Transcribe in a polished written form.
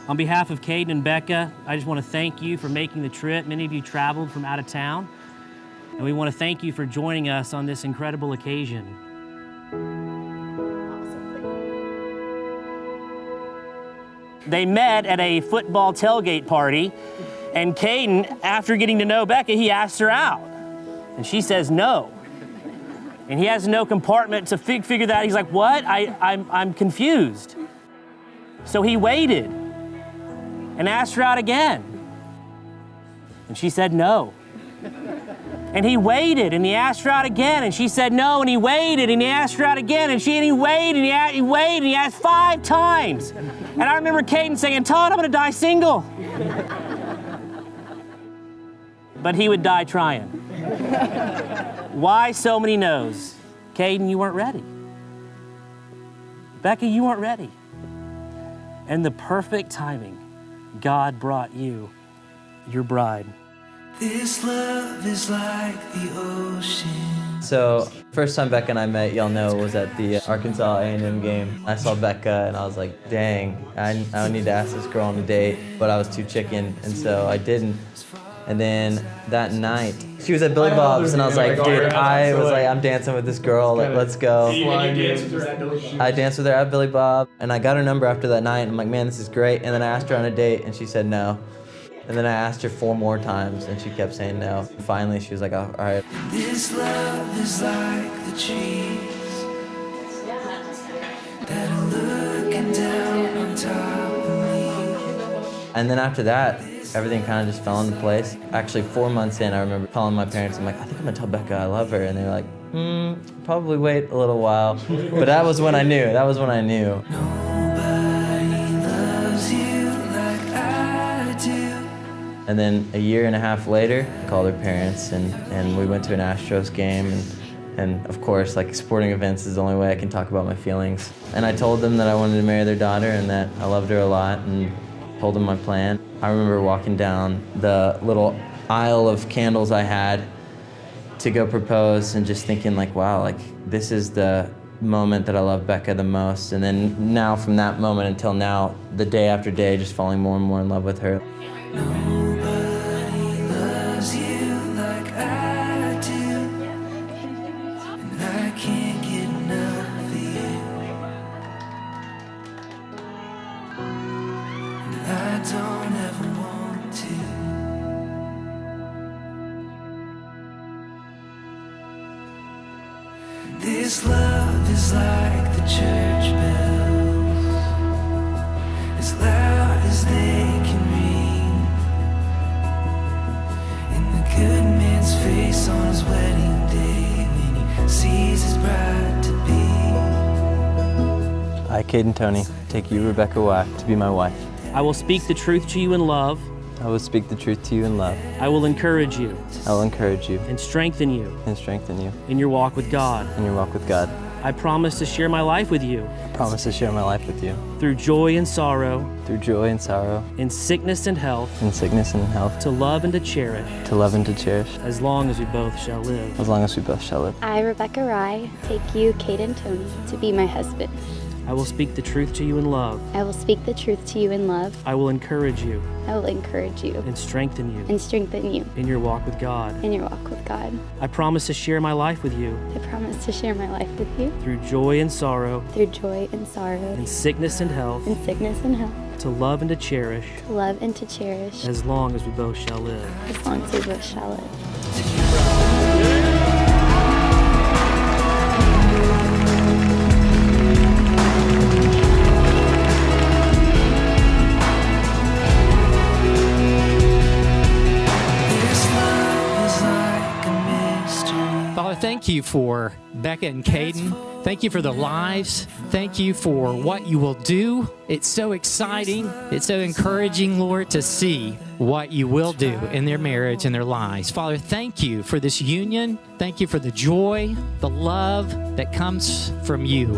On behalf of Kaden and Bekah, I just want to thank you for making the trip. Many of you traveled from out of town, and we want to thank you for joining us on this incredible occasion. They met at a football tailgate party, and Kaden, after getting to know Bekah, he asked her out, and she says no. And he has no compartment to figure that. He's like, what? I'm confused. So he waited and asked her out again. And she said no. And he waited and he asked her out again, and she said no, and he waited and he asked her out again, and he waited and he waited and he asked 5 times. And I remember Kaden saying, Todd, I'm gonna die single. But he would die trying. Why so many no's? Kaden, you weren't ready. Bekah, you weren't ready. And the perfect timing, God brought you, your bride. This love is like the ocean. So, first time Bekah and I met, y'all know, was at the Arkansas A&M game. I saw Bekah and I was like, dang, I need to ask this girl on a date, but I was too chicken, and so I didn't. And then that night, she was at Billy Bob's, and I was like, dude, I'm dancing with this girl, like, let's go. I danced with her at Billy Bob, and I got her number after that night, and I'm like, man, this is great. And then I asked her on a date, and she said no. And then I asked her 4 more times, and she kept saying no. And finally, she was like, all right. This love is like the trees that are looking down on top of me. And then after that, everything kind of just fell into place. Actually, 4 months in, I remember calling my parents. I'm like, I think I'm gonna tell Bekah I love her. And they were like, probably wait a little while. But that was when I knew. Nobody loves you like I do. And then 1.5 years later, I called her parents, and we went to an Astros game. And of course, like, sporting events is the only way I can talk about my feelings. And I told them that I wanted to marry their daughter and that I loved her a lot, and told them my plan. I remember walking down the little aisle of candles I had to go propose and just thinking, like, wow, like, this is the moment that I love Bekah the most. And then now, from that moment until now, the day after day, just falling more and more in love with her. Nobody loves you like I do, and I can't get enough of you. And I don't ever want to. This love is like the church bells, as loud as they can ring, in the good man's face on his wedding day, when he sees his bride to be. I, Kaden Tony, take you, Rebecca Wack, to be my wife. I will speak the truth to you in love. I will speak the truth to you in love. I will encourage you I will encourage you and strengthen you and strengthen you in your walk with God. in your walk with God. I promise to share my life with you I promise to share my life with you through joy and sorrow, through joy and sorrow, in sickness and health, in sickness and health, to love and to cherish, to love and to cherish, as long as we both shall live. as long as we both shall live. I, Rebecca Rye, take you, Kaden Tony, to be my husband. I will speak the truth to you in love. I will speak the truth to you in love. I will encourage you I will encourage you and strengthen you and strengthen you in your walk with God. in your walk with God. I promise to share my life with you I promise to share my life with you through joy and sorrow, through joy and sorrow, in sickness and health, in sickness and health, to love and to cherish, to love and to cherish, as long as we both shall live. as long as we both shall live. This love is like a mystery. Father, thank you for Bekah and Kaden. Thank you for their lives. Thank you for what you will do. It's so exciting. It's so encouraging, Lord, to see what you will do in their marriage and their lives. Father, thank you for this union. Thank you for the joy, the love that comes from you.